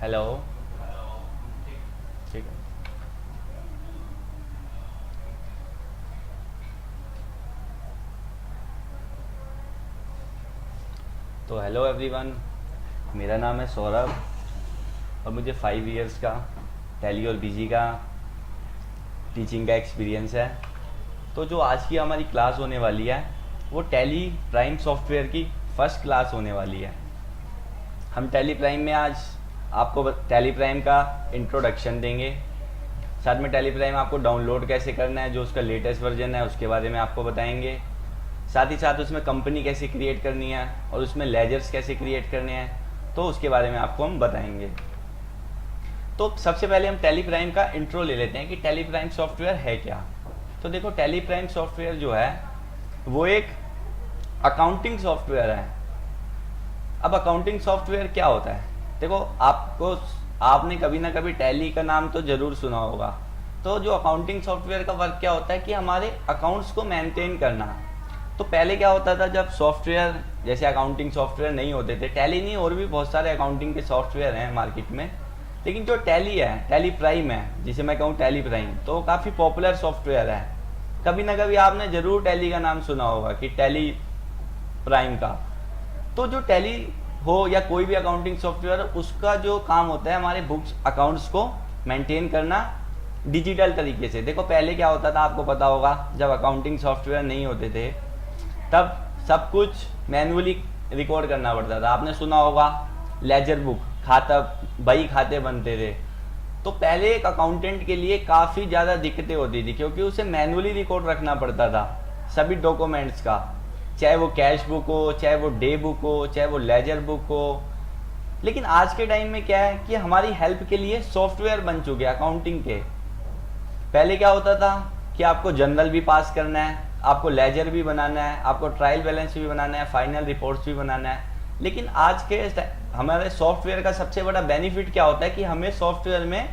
Hello. ठीक है। तो हेलो एवरीवन, मेरा नाम है सौरभ और मुझे 5 इयर्स का टैली और बीजी का टीचिंग का एक्सपीरियंस है। तो जो आज की हमारी क्लास होने वाली है वो टैली प्राइम सॉफ्टवेयर की फर्स्ट क्लास होने वाली है। हम टैली प्राइम में आज आपको टैली प्राइम का इंट्रोडक्शन देंगे, साथ में टैली प्राइम आपको डाउनलोड कैसे करना है, जो उसका लेटेस्ट वर्जन है उसके बारे में आपको बताएंगे। साथ ही साथ उसमें कंपनी कैसे क्रिएट करनी है और उसमें लेजर्स कैसे क्रिएट करने हैं तो उसके बारे में आपको हम बताएंगे। तो सबसे पहले हम टैली प्राइम का इंट्रो ले लेते हैं कि टैली प्राइम सॉफ्टवेयर है क्या। तो देखो, टैली प्राइम सॉफ्टवेयर जो है वो एक अकाउंटिंग सॉफ्टवेयर है। अब अकाउंटिंग सॉफ्टवेयर क्या होता है? देखो, आपने कभी ना कभी टैली का नाम तो जरूर सुना होगा। तो जो अकाउंटिंग सॉफ्टवेयर का वर्क क्या होता है कि हमारे अकाउंट्स को मेंटेन करना। तो पहले क्या होता था, जब सॉफ्टवेयर जैसे अकाउंटिंग सॉफ्टवेयर नहीं होते थे, टैली नहीं और भी बहुत सारे अकाउंटिंग के सॉफ्टवेयर हैं मार्केट में, लेकिन जो टैली है, टैली प्राइम है, जिसे मैं कहूँ टैली प्राइम, तो काफ़ी पॉपुलर सॉफ्टवेयर है। कभी ना कभी आपने जरूर टैली का नाम सुना होगा कि टैली प्राइम का। तो जो टैली हो या कोई भी अकाउंटिंग सॉफ्टवेयर, उसका जो काम होता है हमारे बुक्स अकाउंट्स को मेंटेन करना डिजिटल तरीके से। देखो, पहले क्या होता था आपको पता होगा, जब अकाउंटिंग सॉफ्टवेयर नहीं होते थे तब सब कुछ मैन्युअली रिकॉर्ड करना पड़ता था। आपने सुना होगा लेजर बुक, खाता, बही खाते बनते थे। तो पहले एक अकाउंटेंट के लिए काफ़ी ज़्यादा दिक्कतें होती थी क्योंकि उसे मैन्युअली रिकॉर्ड रखना पड़ता था सभी डॉक्यूमेंट्स का, चाहे वो कैश बुक हो, चाहे वो डे बुक हो, चाहे वो लेजर बुक हो। लेकिन आज के टाइम में क्या है कि हमारी हेल्प के लिए सॉफ्टवेयर बन चुके हैं अकाउंटिंग के। पहले क्या होता था कि आपको जर्नल भी पास करना है, आपको लेजर भी बनाना है, आपको ट्रायल बैलेंस भी बनाना है, फाइनल रिपोर्ट्स भी बनाना है। लेकिन आज के हमारे सॉफ्टवेयर का सबसे बड़ा बेनिफिट क्या होता है कि हमें सॉफ्टवेयर में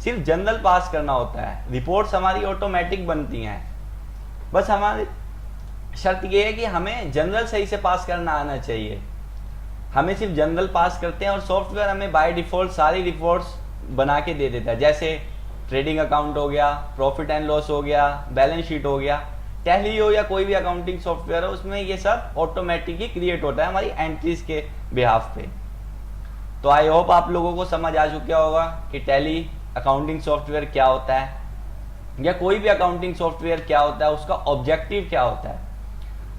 सिर्फ जर्नल पास करना होता है, रिपोर्ट्स हमारी ऑटोमेटिक बनती हैं। बस हमारी शर्त ये है कि हमें जनरल सही से पास करना आना चाहिए। हमें सिर्फ जनरल पास करते हैं और सॉफ्टवेयर हमें बाय डिफॉल्ट सारी रिपोर्ट्स बना के दे देता है। जैसे ट्रेडिंग अकाउंट हो गया, प्रॉफिट एंड लॉस हो गया, बैलेंस शीट हो गया, टैली हो या कोई भी अकाउंटिंग सॉफ्टवेयर हो, उसमें ये सब ऑटोमेटिकली क्रिएट होता है हमारी एंट्रीज के बिहाफ पे। तो आई होप आप लोगों को समझ आ चुका होगा कि टैली अकाउंटिंग सॉफ्टवेयर क्या होता है या कोई भी अकाउंटिंग सॉफ्टवेयर क्या होता है, उसका ऑब्जेक्टिव क्या होता है।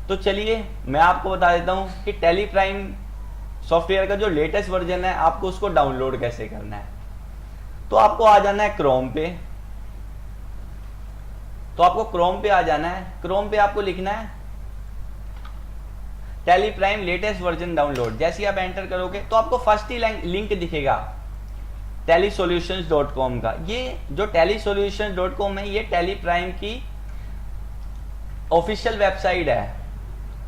तो चलिए मैं आपको बता देता हूँ कि टैली प्राइम सॉफ्टवेयर का जो लेटेस्ट वर्जन है आपको उसको डाउनलोड कैसे करना है। तो आपको आ जाना है क्रोम पे। तो आपको क्रोम पे आ जाना है। क्रोम पे आपको लिखना है tally prime latest version download. जैसे ही आप एंटर करोगे तो आपको फर्स्ट ही लिंक दिखेगा tellysolutions.com का। ये जो tellysolutions.com है, ये टैली प्राइम की ऑफिशियल वेबसाइट है।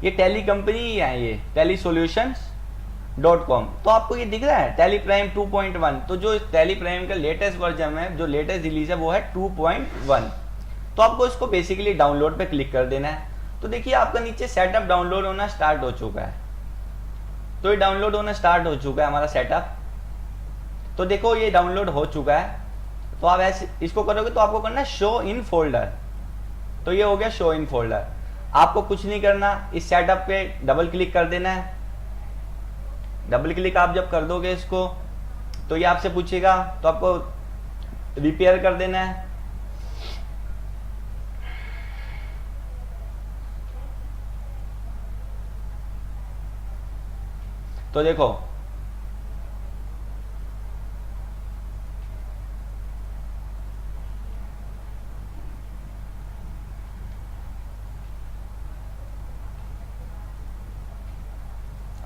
ये टैली कंपनी ही है, ये tellysolutions.com। तो आपको ये दिख रहा है टैली प्राइम 2.1। तो जो टैली प्राइम का लेटेस्ट वर्जन है, जो लेटेस्ट रिलीज है, वो है 2.1। तो आपको इसको बेसिकली डाउनलोड पे क्लिक कर देना है। तो देखिए आपका नीचे सेटअप डाउनलोड होना स्टार्ट हो चुका है। तो ये डाउनलोड होना स्टार्ट हो चुका है हमारा सेटअप। तो देखो ये डाउनलोड हो चुका है। तो आप ऐसे इसको करोगे तो आपको करना है शो इन फोल्डर। तो ये हो गया शो इन फोल्डर। आपको कुछ नहीं करना, इस सेटअप पे डबल क्लिक कर देना है। डबल क्लिक आप जब कर दोगे इसको तो ये आपसे पूछेगा, तो आपको रिपेयर कर देना है। तो देखो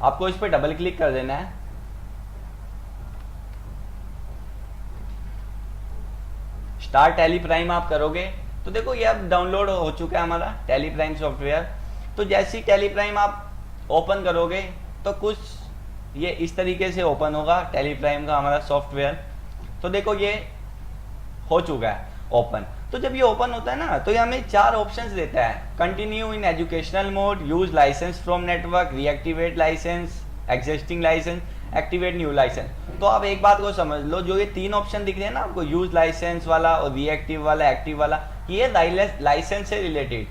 आपको इस पर डबल क्लिक कर देना है। स्टार्ट टैली प्राइम आप करोगे तो देखो ये अब डाउनलोड हो चुका है हमारा टैली प्राइम सॉफ्टवेयर। तो जैसे ही टैली प्राइम आप ओपन करोगे तो कुछ ये इस तरीके से ओपन होगा टैली प्राइम का हमारा सॉफ्टवेयर। तो देखो ये हो चुका है ओपन। तो जब ये ओपन होता है ना तो ये हमें 4 ऑप्शंस देता है। Continue in educational mode, use licence from network, reactivate licence, existing licence activate new licence. तो आप एक बात को समझ लो, जो ये 3 ऑप्शन दिख रहे हैं ना आपको, यूज लाइसेंस वाला और रीएक्टिव वाला, एक्टिव वाला, ये लाइसेंस से रिलेटेड।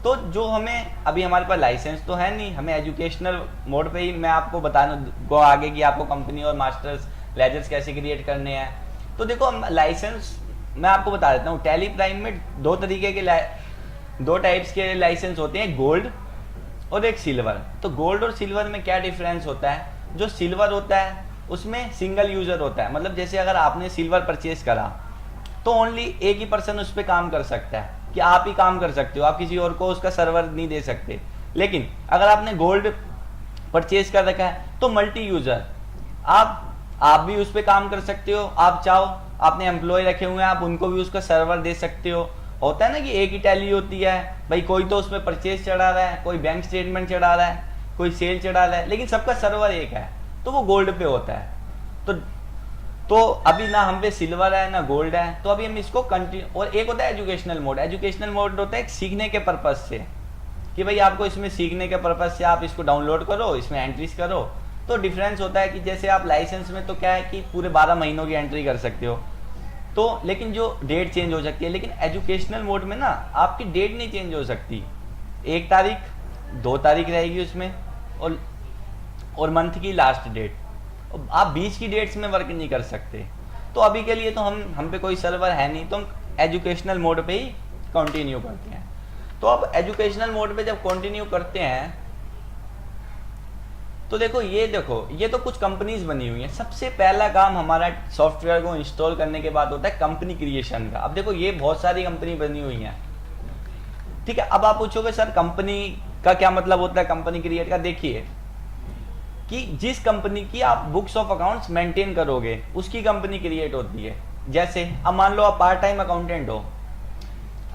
तो जो हमें अभी हमारे पास लाइसेंस तो है नहीं, हमें एजुकेशनल मोड पे ही मैं आपको बताना को आगे कि आपको कंपनी और मास्टर्स लेजर्स कैसे क्रिएट करने हैं। तो देखो लाइसेंस मैं आपको बता देता हूँ, टैली प्राइम में 2 टाइप्स के लाइसेंस होते हैं, गोल्ड और एक सिल्वर। तो गोल्ड और सिल्वर में क्या डिफरेंस होता है? जो सिल्वर होता है उसमें सिंगल यूजर होता है, मतलब जैसे अगर आपने सिल्वर परचेज करा तो ओनली एक ही पर्सन उस पर काम कर सकता है, कि आप ही काम कर सकते हो, आप किसी और को उसका सर्वर नहीं दे सकते। लेकिन अगर आपने गोल्ड परचेज कर रखा है तो मल्टी यूजर, आप भी उस पर काम कर सकते हो, आप चाहो आपने एम्प्लॉय रखे हुए हैं आप उनको भी उसका सर्वर दे सकते हो। होता है ना कि एक ही टैली होती है भाई, कोई तो उसमें परचेज चढ़ा रहा है, कोई बैंक स्टेटमेंट चढ़ा रहा है, कोई सेल चढ़ा रहा है, लेकिन सबका सर्वर एक है, तो वो गोल्ड पे होता है। तो अभी ना हम पे सिल्वर है ना गोल्ड है, तो अभी हम इसको कंटिन्यू। और एक होता है एजुकेशनल मोड। एजुकेशनल मोड होता है सीखने के पर्पज से, कि भाई आपको इसमें सीखने के पर्पज से आप इसको डाउनलोड करो, इसमें एंट्रीज करो। तो डिफरेंस होता है कि जैसे आप लाइसेंस में तो क्या है कि पूरे 12 महीनों की एंट्री कर सकते हो, तो लेकिन जो डेट चेंज हो सकती है। लेकिन एजुकेशनल मोड में ना आपकी डेट नहीं चेंज हो सकती, 1 तारीख 2 तारीख रहेगी उसमें, और मंथ की लास्ट डेट। आप बीच की डेट्स में वर्क नहीं कर सकते। तो अभी के लिए तो हम पे कोई सर्वर है नहीं, तो हम एजुकेशनल मोड पे ही कंटिन्यू करते हैं। तो अब एजुकेशनल मोड पे जब कंटिन्यू करते हैं तो देखो ये तो कुछ कंपनीज बनी हुई हैं। सबसे पहला काम हमारा सॉफ्टवेयर को इंस्टॉल करने के बाद होता है कंपनी क्रिएशन का। अब देखो ये बहुत सारी कंपनी बनी हुई हैं, ठीक है। अब आप पूछोगे सर कंपनी का क्या मतलब होता है, कंपनी क्रिएट का? देखिए कि जिस कंपनी की आप बुक्स ऑफ अकाउंट्स मेंटेन करोगे उसकी कंपनी क्रिएट होती है। जैसे अब मान लो आप पार्ट टाइम अकाउंटेंट हो,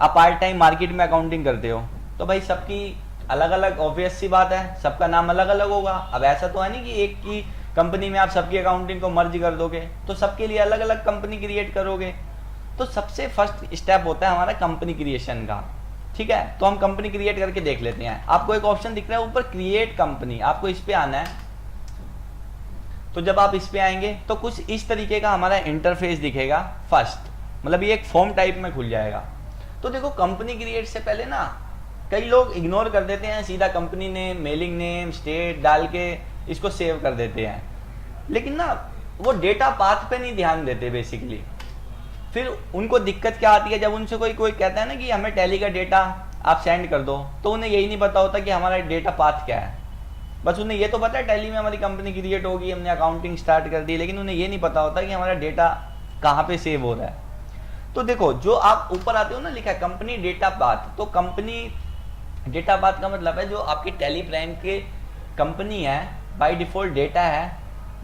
आप पार्ट टाइम मार्केट में अकाउंटिंग करते हो, तो भाई सबकी अलग अलग, ऑब्वियस सी बात है, सबका नाम अलग अलग होगा। अब ऐसा तो है नहीं कि एक की कंपनी में आप सबकी अकाउंटिंग को मर्ज कर दोगे, तो सबके लिए अलग अलग कंपनी क्रिएट करोगे। तो सबसे फर्स्ट स्टेप होता है हमारा कंपनी क्रिएशन का, ठीक है। तो हम कंपनी क्रिएट करके देख लेते हैं। आपको एक ऑप्शन दिख रहा है ऊपर, क्रिएट कंपनी, आपको इस पे आना है। तो जब आप इस पे आएंगे तो कुछ इस तरीके का हमारा इंटरफेस दिखेगा फर्स्ट, मतलब ये एक फॉर्म टाइप में खुल जाएगा। तो देखो कंपनी क्रिएट से पहले ना कई लोग इग्नोर कर देते हैं, सीधा company name, mailing name, state डाल के इसको सेव कर देते हैं, लेकिन ना वो डेटा पाथ पे नहीं ध्यान देते बेसिकली। फिर उनको दिक्कत क्या आती है, जब उनसे कोई कहता है ना कि हमें टैली का डेटा आप सेंड कर दो, तो उन्हें यही नहीं पता होता कि हमारा डेटा पाथ क्या है। बस उन्हें ये तो पता है टैली में हमारी कंपनी क्रिएट होगी, हमने अकाउंटिंग स्टार्ट कर दी, लेकिन उन्हें ये नहीं पता होता कि हमारा डेटा कहाँ पे सेव हो रहा है। तो देखो जो आप ऊपर आते हो ना, लिखा है कंपनी डेटा पाथ। तो कंपनी डेटा पाथ का मतलब है जो आपकी टैली प्राइम के कंपनी है, बाय डिफॉल्ट डेटा है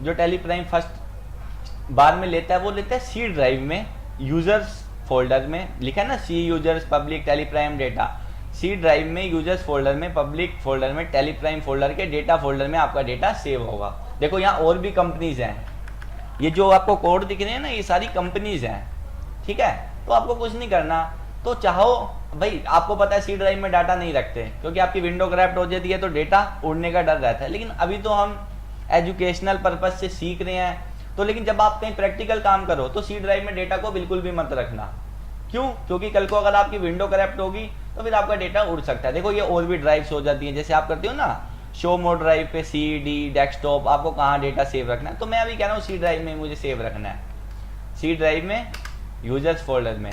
जो टैली प्राइम फर्स्ट बार में लेता है, वो लेता है सी ड्राइव में, यूजर्स फोल्डर में। लिखा है ना C users public Tally Prime data, C drive में यूजर्स फोल्डर में, पब्लिक फोल्डर में, टैली प्राइम फोल्डर के डेटा फोल्डर में आपका डेटा सेव होगा। देखो यहाँ और भी कंपनीज हैं, ये जो आपको कोड दिख रहे हैं ना, ये सारी कंपनीज हैं, ठीक है। तो आपको कुछ नहीं करना, तो चाहो भाई, आपको पता है सी ड्राइव में डाटा नहीं रखते क्योंकि आपकी विंडो क्रैप्ट हो जाती है तो डेटा उड़ने का डर रहता है। लेकिन अभी तो हम एजुकेशनल पर्पज से सीख रहे हैं, तो लेकिन जब आप कहीं प्रैक्टिकल काम करो तो सी ड्राइव में डेटा को बिल्कुल भी मत रखना। क्यों? क्योंकि कल को अगर आपकी विंडो करप्ट होगी तो फिर आपका डेटा उड़ सकता है। देखो ये और भी ड्राइव्स हो जाती हैं, जैसे आप करते हो ना शो मोड ड्राइव पे सी डी डेस्कटॉप, आपको कहाँ डेटा सेव रखना है। तो मैं अभी कह रहा हूँ सी ड्राइव में मुझे सेव रखना है, सी ड्राइव में यूजर्स फोल्डर में।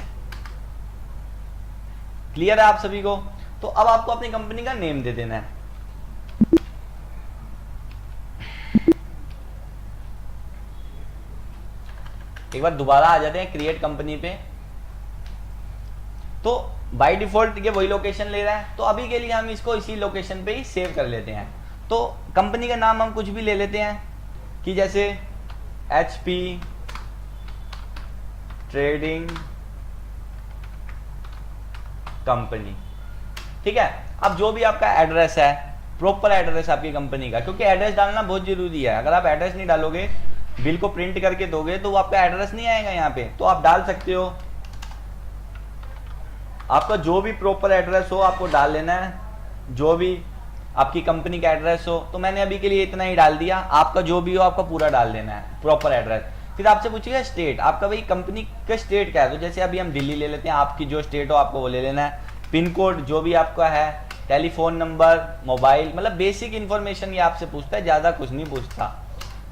क्लियर है आप सभी को? तो अब आपको अपनी कंपनी का नेम दे देना है। एक बार दोबारा आ जाते हैं क्रिएट कंपनी पे। तो बाय डिफॉल्ट ये वही लोकेशन ले रहा है, तो अभी के लिए हम इसको इसी लोकेशन पे ही सेव कर लेते हैं। तो कंपनी का नाम हम कुछ भी ले लेते हैं, कि जैसे HP ट्रेडिंग कंपनी, ठीक है। अब जो भी आपका एड्रेस है, प्रॉपर एड्रेस आपकी कंपनी का, क्योंकि एड्रेस डालना बहुत जरूरी है। अगर आप एड्रेस नहीं डालोगे, बिल को प्रिंट करके दोगे तो वो आपका एड्रेस नहीं आएगा यहाँ पे। तो आप डाल सकते हो, आपका जो भी प्रॉपर एड्रेस हो आपको डाल लेना है, जो भी आपकी कंपनी का एड्रेस हो, तो मैंने अभी के लिए इतना ही डाल दिया। आपका जो भी हो आपका पूरा डाल देना है, प्रॉपर एड्रेस। फिर आपसे पूछेगा स्टेट, आपका भाई कंपनी का स्टेट क्या है, तो जैसे अभी हम दिल्ली ले लेते हैं, आपकी जो स्टेट हो आपको वो ले लेना है। पिन कोड जो भी आपका है, टेलीफोन नंबर, मोबाइल, मतलब बेसिक इन्फॉर्मेशन ये आपसे पूछता है, ज़्यादा कुछ नहीं पूछता।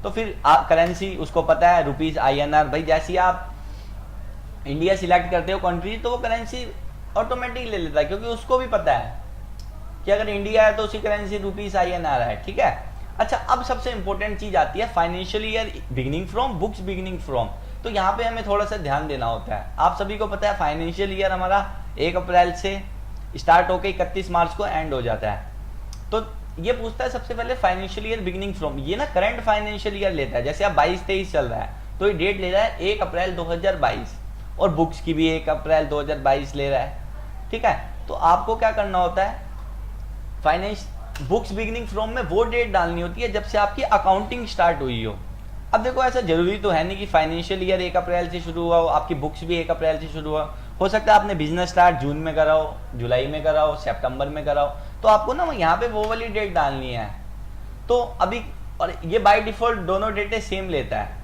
तो फिर करेंसी उसको पता है, रुपीज़ INR। भाई जैसे ही आप इंडिया सिलेक्ट करते हो कंट्री, तो वो करेंसी ऑटोमेटिक ले लेता है, क्योंकि उसको भी पता है कि अगर इंडिया है तो उसकी करेंसी रुपीज़ INR है, ठीक है। अच्छा, अब सबसे इंपॉर्टेंट चीज आती है financial year beginning from, books beginning from. तो यहाँ पे हमें थोड़ा सा ध्यान देना होता है। आप सभी को पता है फाइनेंशियल ईयर हमारा 1 अप्रैल से स्टार्ट होकर 31 मार्च को एंड हो जाता है। तो ये पूछता है सबसे पहले फाइनेंशियल ईयर बिगिनिंग फ्रॉम, ये ना करंट फाइनेंशियल ईयर लेता है। जैसे आप 22-23 चल रहा है तो ये डेट ले रहा है 1 अप्रैल 2022, और बुक्स की भी 1 अप्रैल 2022 ले रहा है, ठीक है। तो आपको क्या करना होता है, फाइनेंस बुक्स बिगिनिंग फ्रॉम में वो डेट डालनी होती है जब से आपकी अकाउंटिंग स्टार्ट हुई हो। अब देखो ऐसा जरूरी तो है नहीं कि फाइनेंशियल ईयर 1 अप्रैल से शुरू हुआ हो, आपकी बुक्स भी 1 अप्रैल से शुरू हुआ हो सकता है आपने बिजनेस स्टार्ट जून में करा हो, जुलाई में करा हो, सितंबर में करा हो, तो आपको ना यहाँ पे वो वाली डेट डालनी है। तो अभी, और ये बाय डिफॉल्ट दोनों डेटें सेम लेता है,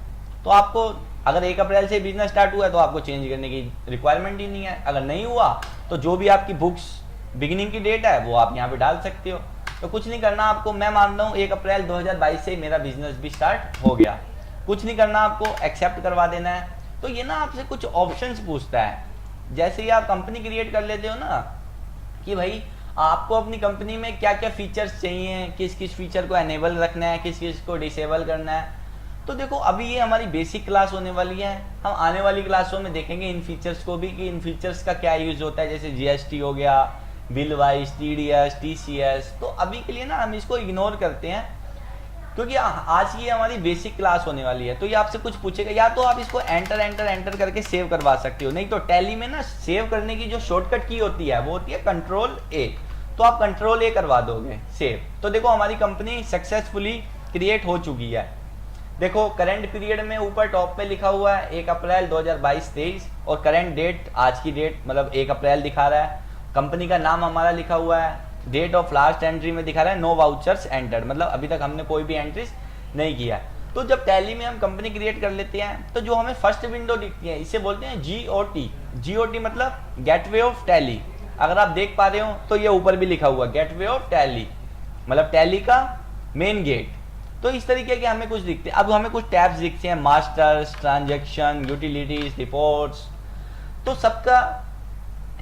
तो आपको अगर 1 अप्रैल से बिजनेस स्टार्ट हुआ है तो आपको चेंज करने की रिक्वायरमेंट ही नहीं है। अगर नहीं हुआ तो जो भी आपकी बुक्स बिगिनिंग की डेट है वो आप यहाँ पे डाल सकते हो। तो कुछ नहीं करना आपको, मैं मानता हूँ 1 अप्रैल 2022 से मेरा बिजनेस भी स्टार्ट हो गया, कुछ नहीं करना, आपको एक्सेप्ट करवा देना है। तो ये ना आपसे कुछ ऑप्शंस पूछता है, जैसे ही आप कंपनी क्रिएट कर लेते हो ना कि भाई आपको अपनी कंपनी में क्या क्या फीचर्स चाहिए, किस किस फीचर को एनेबल रखना है, किस किस को डिसेबल करना है। तो देखो अभी ये हमारी बेसिक क्लास होने वाली है, हम आने वाली क्लासों में देखेंगे इन फीचर्स को भी कि इन फीचर्स का क्या यूज होता है, जैसे GST हो गया, बिल वाइज, TDS, TCS। तो अभी के लिए ना हम इसको इग्नोर करते हैं, क्योंकि आज की हमारी बेसिक क्लास होने वाली है। तो ये आपसे कुछ पूछेगा, या तो आप इसको एंटर करके सेव करवा सकते हो, नहीं तो टैली में ना सेव करने की जो शॉर्टकट की होती है वो होती है Ctrl+A, तो आप Ctrl+A करवा दोगे सेव। तो देखो हमारी कंपनी सक्सेसफुली क्रिएट हो चुकी है। देखो करंट पीरियड में ऊपर टॉप पे लिखा हुआ है 1 अप्रैल 2022-23, और करंट डेट आज की डेट मतलब 1 अप्रैल दिखा रहा है। कंपनी का नाम हमारा लिखा हुआ है, डेट ऑफ लास्ट एंट्री में दिखा रहा है नो वाउचर्स एंटर्ड, मतलब अभी तक हमने कोई भी एंट्रीज नहीं किया। तो जब टैली में हम कंपनी क्रिएट कर लेते हैं तो जो हमें फर्स्ट विंडो दिखती है इसे बोलते हैं GOT मतलब गेटवे ऑफ टैली। अगर आप देख पा रहे हो तो ये ऊपर भी लिखा हुआ गेटवे ऑफ टैली, मतलब टैली का मेन गेट। तो इस तरीके के हमें कुछ दिखते हैं। अब हमें कुछ टैब्स दिखते हैं, मास्टर्स, ट्रांजैक्शन, यूटिलिटीज, रिपोर्ट्स। तो सबका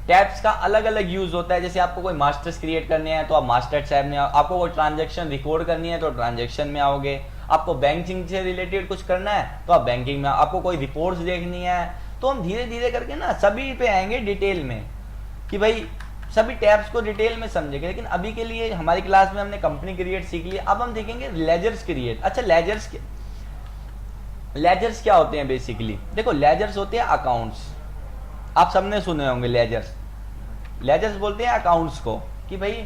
टैब्स का अलग अलग यूज होता है। जैसे आपको कोई मास्टर्स क्रिएट करने हैं तो आप मास्टर टैब में आओ, आपको कोई ट्रांजैक्शन रिकॉर्ड करनी है तो ट्रांजैक्शन में आओगे, आपको बैंकिंग से रिलेटेड कुछ करना है तो आप बैंकिंग में, आपको कोई रिपोर्ट्स देखनी है तो हम धीरे धीरे करके ना सभी पे आएंगे डिटेल में, कि भाई सभी टैब्स को डिटेल में समझेंगे। लेकिन अभी के लिए हमारी क्लास में हमने कंपनी क्रिएट सीख लिया, अब हम देखेंगे लेजर्स क्रिएट। अच्छा, लेजर्स क्या होते हैं बेसिकली? देखो लेजर्स होते हैं अकाउंट्स, आप सबने सुने होंगे लेजर्स बोलते हैं अकाउंट्स को, कि भाई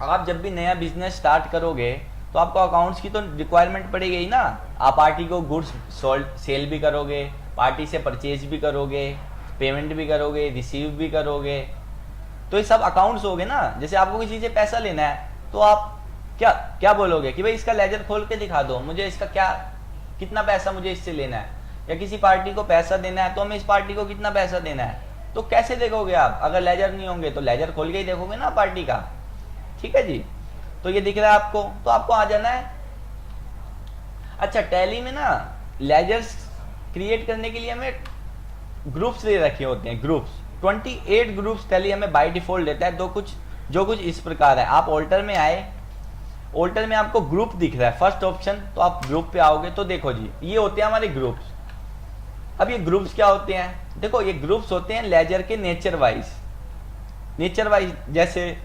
आप जब भी नया बिजनेस स्टार्ट करोगे तो आपको अकाउंट्स की तो रिक्वायरमेंट पड़ेगी ही ना। आप पार्टी को गुड्स सेल भी करोगे, पार्टी से परचेज भी करोगे, पेमेंट भी करोगे, रिसीव भी करोगे, तो ये सब अकाउंट्स हो गए ना। जैसे आपको किसी से पैसा लेना है तो आप क्या क्या बोलोगे कि भाई इसका लेजर खोल के दिखा दो, मुझे इसका कितना पैसा मुझे इससे लेना है। या किसी पार्टी को पैसा देना है तो हमें इस पार्टी को कितना पैसा देना है, तो कैसे देखोगे आप? अगर लेजर नहीं होंगे तो लेजर खोल के ही देखोगे ना पार्टी का, ठीक है जी। तो ये दिख रहा है आपको, तो आपको आ जाना है। अच्छा, टैली में ना लेजर्स क्रिएट करने के लिए हमें ग्रुप्स दे रखे होते हैं, ग्रुप्स 28 ग्रुप्स टैली हमें बाय डिफॉल्ट देता है। जो कुछ इस प्रकार है। आप ऑल्टर में आए, ऑल्टर में आपको ग्रुप दिख रहा है फर्स्ट ऑप्शन, तो आप ग्रुप पे आओगे तो देखो जी ये होते हैं हमारे ग्रुप्स। अब ये ग्रुप्स क्या होते हैं? देखो ये ग्रुप्स होते हैं लेजर के नेचर वाइज। जैसे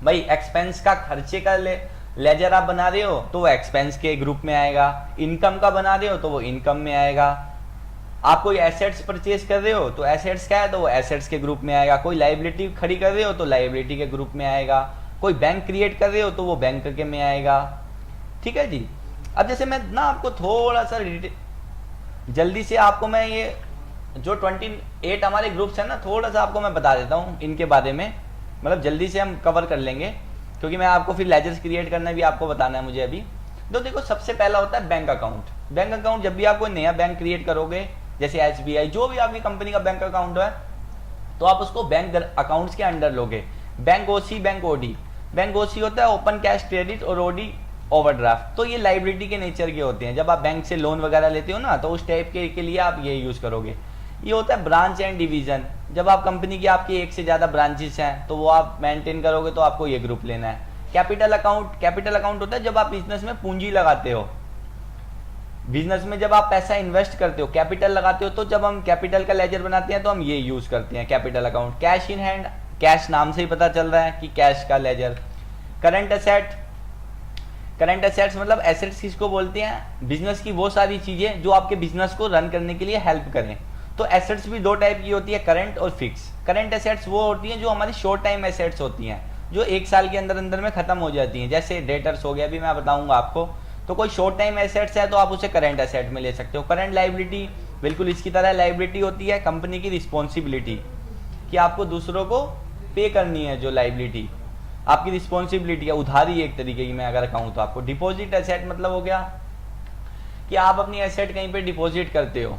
भाई एक्सपेंस का, खर्चे का लेजर आप बना रहे हो तो वो एक्सपेंस के ग्रुप में आएगा, इनकम का बना रहे हो तो वो इनकम में आएगा, आप कोई एसेट्स परचेज कर रहे हो तो एसेट्स क्या है तो वो एसेट्स के ग्रुप में आएगा, कोई लाइबिलिटी खड़ी कर रहे हो तो लाइबिलिटी के ग्रुप में आएगा, कोई बैंक क्रिएट कर रहे हो तो वो बैंक के में आएगा, ठीक है जी। अब जैसे मैं ना आपको थोड़ा सा जल्दी से आपको मैं ये जो 28 हमारे ग्रुप्स हैं ना थोड़ा सा आपको मैं बता देता हूँ इनके बारे में, मतलब जल्दी से हम कवर कर लेंगे। क्योंकि मैं आपको फिर लेजर्स क्रिएट करना भी आपको बताना है मुझे अभी। तो देखो सबसे पहला होता है बैंक अकाउंट। बैंक अकाउंट जब भी आप कोई नया बैंक क्रिएट करोगे, जैसे SBI, जो भी आपकी कंपनी का बैंक अकाउंट है, तो आप उसको बैंक अकाउंट्स के अंडर लोगे। Bank OC, bank OD। Bank OC होता है ओपन कैश क्रेडिट, और OD ओवरड्राफ्ट। तो ये लाइबिलिटी के नेचर के होते हैं। जब आप बैंक से लोन वगैरह लेते हो ना, तो उस टाइप के लिए आप ये यूज करोगे। ये होता है ब्रांच एंड डिवीजन। जब आप कंपनी की आपकी एक से ज्यादा ब्रांचेस हैं, तो वो आप मेंटेन करोगे, तो आपको ये ग्रुप लेना है। कैपिटल अकाउंट, कैपिटल अकाउंट होता है जब आप बिजनेस में पूंजी लगाते हो। बिजनेस में जब आप पैसा इन्वेस्ट करते हो, कैपिटल लगाते हो, तो जब हम कैपिटल का लेजर बनाते हैं तो हम ये यूज करते हैं, capital account. Cash in hand, cash नाम से ही पता चल रहा है कि कैश का ledger. Current asset, current assets मतलब एसेट्स किसको बोलते हैं? बिजनेस की वो सारी चीजें जो आपके बिजनेस को रन करने के लिए हेल्प करें। तो एसेट्स भी दो टाइप की होती है, करंट और फिक्स। करंट एसेट्स वो होती हैं जो हमारी शॉर्ट टाइम एसेट्स होती हैं, जो एक साल के अंदर अंदर में खत्म हो जाती हैं, जैसे डेटर्स हो गया, अभी मैं बताऊंगा आपको। तो कोई शॉर्ट टाइम एसेट्स है तो आप उसे करंट एसेट में ले सकते हो। करंट लाइबिलिटी बिल्कुल इसकी तरह लाइबिलिटी होती है, कंपनी की रिस्पॉन्सिबिलिटी कि आपको दूसरों को पे करनी है, जो लाइबिलिटी आपकी रिस्पॉन्सिबिलिटी है, उधारी एक तरीके की मैं अगर कहूँ तो आपको। डिपॉजिट एसेट मतलब हो गया कि आप अपनी एसेट कहीं पे डिपॉजिट करते हो,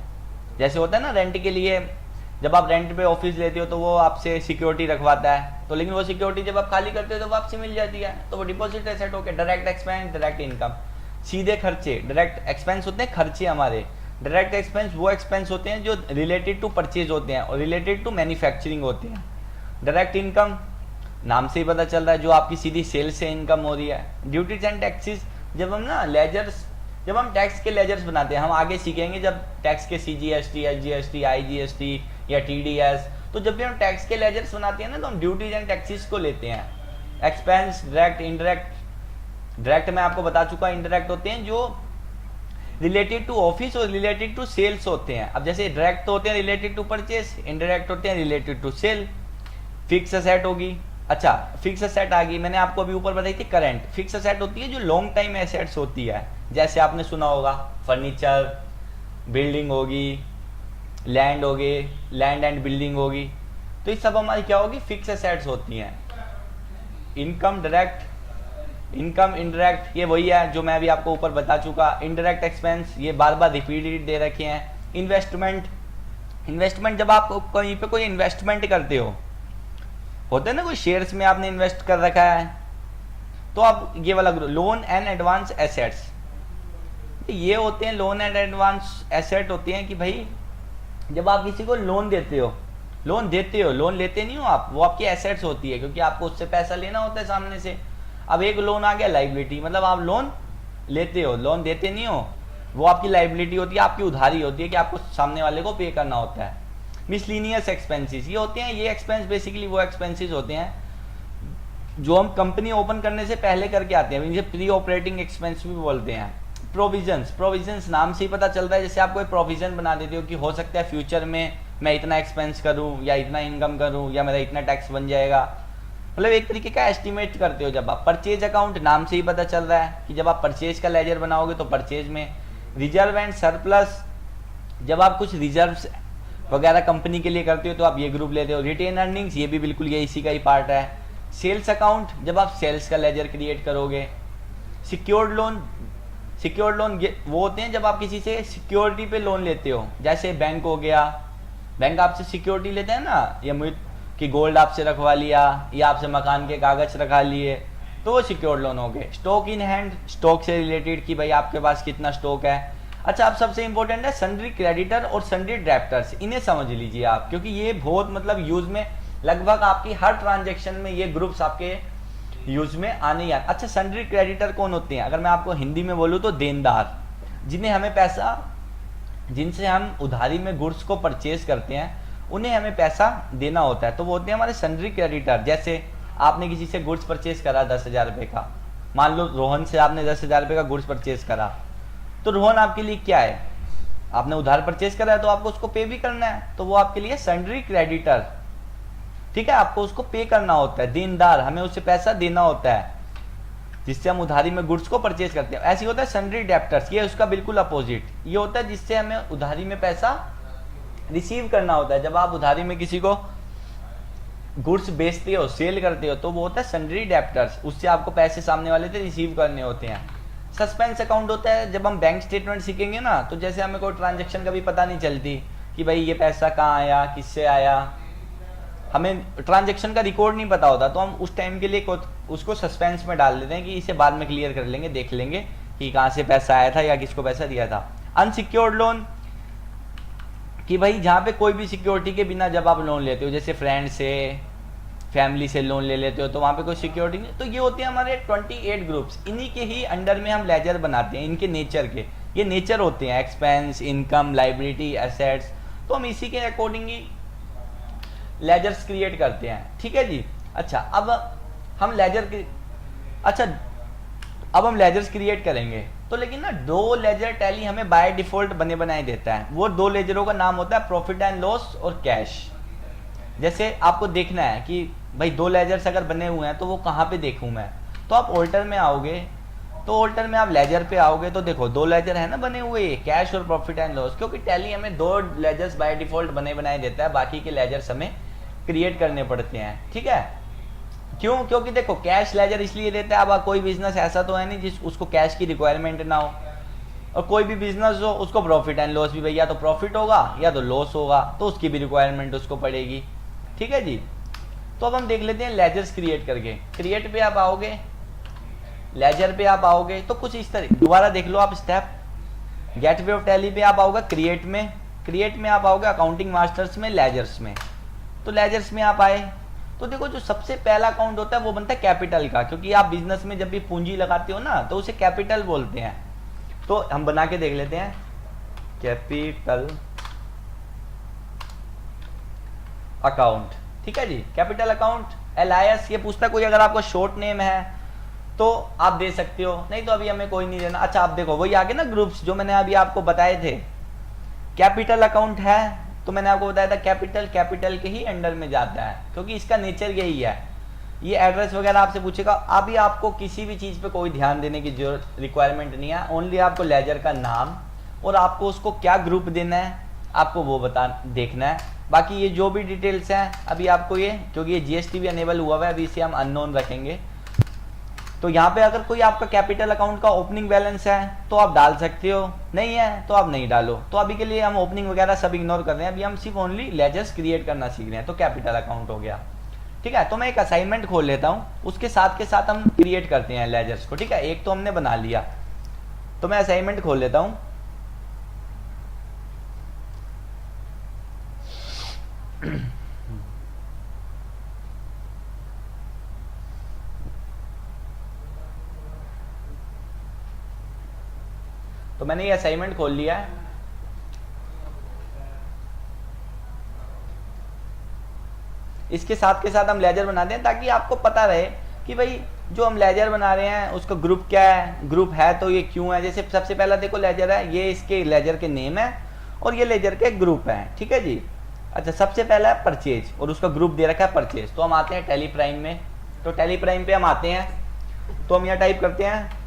जैसे होता है ना रेंट के लिए, जब आप रेंट पे ऑफिस लेते हो तो वो आपसे सिक्योरिटी रखवाता है, तो लेकिन वो सिक्योरिटी जब आप खाली करते हो तो वापसी मिल जाती है, तो वो डिपॉजिट एसेट हो गया। डायरेक्ट एक्सपेंस, डायरेक्ट इनकम, सीधे खर्चे। डायरेक्ट एक्सपेंस होते हैं खर्चे हमारे, डायरेक्ट एक्सपेंस वो एक्सपेंस होते हैं जो रिलेटेड टू परचेज होते हैं और रिलेटेड टू मैन्युफैक्चरिंग होते हैं। डायरेक्ट इनकम नाम से ही पता चल रहा है, जो आपकी सीधी सेल से इनकम हो रही है। ड्यूटीज एंड टैक्सेस, जब हम ना लेजर्स, जब हम टैक्स के लेजर्स बनाते हैं, हम आगे सीखेंगे जब टैक्स के CGST, SGST, IGST या TDS, तो जब भी हम टैक्स के लेजर्स बनाते हैं ना, तो हम ड्यूटीज एंड टैक्सेस को लेते हैं। Expense, direct, indirect. डायरेक्ट मैं आपको बता चुका, इनडायरेक्ट होते हैं जो रिलेटेड टू ऑफिस और रिलेटेड टू सेल्स होते हैं। अब जैसे डायरेक्ट तो होते हैं रिलेटेड टू परचेस, इनडायरेक्ट होते हैं related to sale. Fix asset होगी, अच्छा फिक्स एसेट आ गई, मैंने आपको अभी ऊपर बताई थी करंट। फिक्स एसेट होती है जो लॉन्ग टाइम एसेट्स होती है, जैसे आपने सुना होगा फर्नीचर, बिल्डिंग होगी, लैंड हो गए, लैंड एंड बिल्डिंग होगी, तो ये सब हमारी क्या होगी? फिक्स एसेट्स होती हैं। इनकम डायरेक्ट, इनकम इनडायरेक्ट, ये वही है जो मैं अभी आपको ऊपर बता चुका। इनडायरेक्ट एक्सपेंस ये बार बार रिपीटेड दे रखे हैं। इन्वेस्टमेंट, इन्वेस्टमेंट जब आप कहीं पे कोई इन्वेस्टमेंट करते हो, होता है ना कोई शेयर्स में आपने इन्वेस्ट कर रखा है, तो आप ये वाला लोन एंड एडवांस एसेट्स, ये होते हैं लोन एंड एडवांस एसेट होते हैं कि भाई जब आप किसी को लोन देते हो, लोन देते हो, लोन लेते नहीं हो आप, वो आपकी एसेट्स होती है, क्योंकि आपको उससे पैसा लेना होता है सामने से। अब एक लोन आ गया लाइबिलिटी, मतलब आप लोन लेते हो, लोन देते नहीं हो, वो आपकी लाइबिलिटी होती है, आपकी उधारी होती है कि आपको सामने वाले को पे करना होता है। मिसलिनियस एक्सपेंसेस ये होते हैं, ये एक्सपेंस बेसिकली वो एक्सपेंसेस होते हैं जो हम कंपनी ओपन करने से पहले करके आते हैं, इनसे प्री ऑपरेटिंग एक्सपेंस भी बोलते हैं। प्रोविजंस, प्रोविजंस नाम से ही पता चल रहा है, जैसे आप कोई प्रोविजन बना देते हो कि हो सकता है फ्यूचर में मैं इतना एक्सपेंस करूं या इतना इनकम करूं या मेरा इतना टैक्स बन जाएगा, मतलब एक तरीके का एस्टिमेट करते हो। जब आप परचेज अकाउंट, नाम से ही पता चल रहा है कि जब आप परचेज का लेजर बनाओगे तो परचेज में। रिजर्व एंड सरप्लस, जब आप कुछ रिजर्व्स वगैरह कंपनी के लिए करते हो तो आप ये ग्रुप लेते हो। रिटेन अर्निंग्स, ये भी बिल्कुल ये इसी का ही पार्ट है। सेल्स अकाउंट, जब आप सेल्स का लेजर क्रिएट करोगे। सिक्योर्ड लोन, सिक्योर्ड लोन वो होते हैं जब आप किसी से सिक्योरिटी पे लोन लेते हो, जैसे बैंक हो गया, बैंक आपसे सिक्योरिटी लेते हैं ना, या कि गोल्ड आपसे रखवा लिया या आपसे मकान के कागज रखा लिए, तो वो सिक्योर्ड लोन हो गए। स्टॉक इन हैंड, स्टॉक से रिलेटेड कि भाई आपके पास कितना स्टॉक है। अच्छा, अब सबसे इंपॉर्टेंट है सन्ड्री क्रेडिटर और सन्ड्री डेप्टर्स, इन्हें समझ लीजिए आप, क्योंकि ये बहुत मतलब यूज में लगभग आपकी हर ट्रांजेक्शन में ये ग्रुप्स आपके यूज में आने ही आने। अच्छा, सन्ड्री क्रेडिटर कौन होते हैं? अगर मैं आपको हिंदी में बोलूँ तो देनदार, जिन्हें हमें पैसा, जिनसे हम उधारी में गुड्स को परचेज करते हैं, उन्हें हमें पैसा देना होता है, तो वो होते हैं हमारे सन्ड्री क्रेडिटर। जैसे आपने किसी से गुड्स परचेज करा 10,000 रुपये का, मान लो रोहन से आपने 10,000 रुपये का गुड्स परचेज करा, तो रोहन आपके लिए क्या है? आपने उधार परचेज करा है तो आपको उसको पे भी करना है, तो वो आपके लिए सन्ड्री क्रेडिटर, ठीक है, आपको उसको पे करना होता है। देनदार, हमें उससे पैसा देना होता है जिससे हम उधारी में गुड्स को परचेज करते हैं। ऐसे होता है सन्ड्री डेप्टर्स, ये उसका बिल्कुल अपोजिट, ये होता है जिससे हमें उधारी में पैसा रिसीव करना होता है। जब आप उधारी में किसी को गुड्स बेचते हो, सेल करते हो, तो वो होता है सन्ड्री डेप्टर्स, उससे आपको पैसे सामने वाले से रिसीव करने होते हैं। सस्पेंस अकाउंट होता है जब हम बैंक स्टेटमेंट सीखेंगे ना, तो जैसे हमें कोई ट्रांजेक्शन का भी पता नहीं चलती कि भाई ये पैसा कहाँ आया, किससे आया, हमें ट्रांजेक्शन का रिकॉर्ड नहीं पता होता, तो हम उस टाइम के लिए उसको सस्पेंस में डाल देते हैं कि इसे बाद में क्लियर कर लेंगे, देख लेंगे कि कहाँ से पैसा आया था या किसको पैसा दिया था। अनसिक्योर्ड लोन, कि भाई जहाँ पे कोई भी सिक्योरिटी के बिना जब आप लोन लेते हो, जैसे फ्रेंड से, फैमिली से लोन ले लेते हो, तो वहाँ पे कोई सिक्योरिटी नहीं। तो ये होते हैं हमारे 28 ग्रुप्स, इन्हीं के ही अंडर में हम लेजर बनाते हैं, इनके नेचर के ये नेचर होते हैं, एक्सपेंस, इनकम, लाइबिलिटी, एसेट्स, तो हम इसी के अकॉर्डिंग ही लेजर्स क्रिएट करते हैं। ठीक है जी। अच्छा, अब हम लेजर्स क्रिएट करेंगे, तो लेकिन ना दो लेजर टैली हमें बाय डिफॉल्ट बने बनाए देता है। वो दो लेजरों का नाम होता है प्रॉफिट एंड लॉस और कैश। जैसे आपको देखना है कि भाई दो लेजर्स अगर बने हुए हैं तो वो कहाँ पे देखूं मैं, तो आप ऑल्टर में आओगे, तो ऑल्टर में आप लेजर पे आओगे, तो देखो दो लेजर है ना बने हुए, कैश और प्रॉफिट एंड लॉस, क्योंकि टैली हमें दो लेजर्स बाय डिफॉल्ट बने बनाए देता है, बाकी के लेजर्स हमें क्रिएट करने पड़ते हैं। ठीक है, क्यों? क्योंकि देखो कैश लेजर इसलिए देता है, अब कोई बिजनेस ऐसा तो है नहीं जिस उसको कैश की रिक्वायरमेंट ना हो, और कोई भी बिजनेस हो उसको प्रॉफिट एंड लॉस भी भैया तो प्रॉफिट होगा या तो लॉस होगा, तो उसकी भी रिक्वायरमेंट उसको पड़ेगी। ठीक है जी। तो अब हम देख लेते हैं लेजर्स क्रिएट करके। क्रिएट पे आप आओगे, लेजर पे आप आओगे, तो कुछ इस तरह दोबारा देख लो आप स्टेप। गेटवे ऑफ टैली पे आप आओगे क्रिएट में, क्रिएट में आप आओगे अकाउंटिंग मास्टर्स में, लेजर्स में। तो लेजर्स में आप आए, तो देखो जो सबसे पहला अकाउंट होता है वो बनता है कैपिटल का, क्योंकि आप बिजनेस में जब भी पूंजी लगाते हो ना तो उसे कैपिटल बोलते हैं। तो हम बना के देख लेते हैं, कैपिटल अकाउंट। ठीक है जी। कैपिटल अकाउंट LIS ये पूछता है, कोई अगर आपका शॉर्ट नेम है तो आप दे सकते हो, नहीं तो अभी हमें कोई नहीं देना। अच्छा, आप देखो वही आगे ना ग्रुप्स जो मैंने अभी आपको बताए थे, कैपिटल अकाउंट है तो मैंने आपको बताया था कैपिटल के ही अंडर में जाता है, क्योंकि इसका नेचर यही है। ये एड्रेस वगैरह आपसे पूछेगा, अभी आपको किसी भी चीज़ पे कोई ध्यान देने की जरूरत रिक्वायरमेंट नहीं है, ओनली आपको लेजर का नाम और आपको उसको क्या ग्रुप देना है आपको वो देखना है। बाकी ये जो भी डिटेल्स हैं अभी आपको ये, क्योंकि ये GST भी अनेबल हुआ हुआ है, अभी इसे हम अननोन रखेंगे। तो यहाँ पे अगर कोई आपका कैपिटल अकाउंट का ओपनिंग बैलेंस है तो आप डाल सकते हो, नहीं है तो आप नहीं डालो। तो अभी के लिए हम ओपनिंग वगैरह सब इग्नोर कर रहे हैं, अभी हम सिर्फ ओनली लेजर्स क्रिएट करना सीख रहे हैं। तो कैपिटल अकाउंट हो गया। ठीक है, तो मैं एक असाइनमेंट खोल लेता हूँ, उसके साथ के साथ हम क्रिएट करते हैं लेजर्स को। ठीक है, एक तो हमने बना लिया, तो मैं असाइनमेंट खोल लेता हूँ। तो मैंने ये असाइनमेंट खोल लिया है। इसके साथ के साथ हम लेजर बनाते हैं ताकि आपको पता रहे कि भाई जो हम लेजर बना रहे हैं उसका ग्रुप क्या है, ग्रुप है तो ये क्यों है। जैसे सबसे पहला देखो लेजर है, ये इसके लेजर के नेम है और ये लेजर के ग्रुप है। ठीक है जी। अच्छा, सबसे पहला है परचेज और उसका ग्रुप दे रखा है परचेज। तो हम आते हैं टैली प्राइम में, तो टैली प्राइम पे हम आते हैं, तो हम यहाँ टाइप करते हैं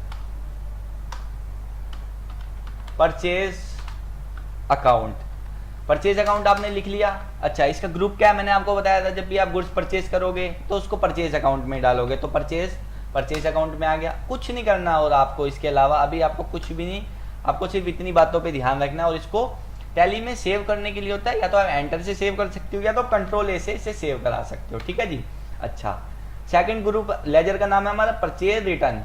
परचेज अकाउंट। परचेज अकाउंट आपने लिख लिया। अच्छा, इसका ग्रुप क्या है मैंने आपको बताया था, जब भी आप गुड्स परचेज करोगे तो उसको परचेज अकाउंट में डालोगे, तो परचेज अकाउंट में आ गया। कुछ नहीं करना और आपको इसके अलावा अभी आपको कुछ भी नहीं, आपको सिर्फ इतनी बातों पे ध्यान रखना है। और इसको टैली में सेव करने के लिए होता है, या तो आप एंटर से सेव कर सकते हो या तो कंट्रोल A से इसे सेव करा सकते हो। ठीक है जी। अच्छा, सेकंड ग्रुप लेजर का नाम है हमारा परचेज रिटर्न।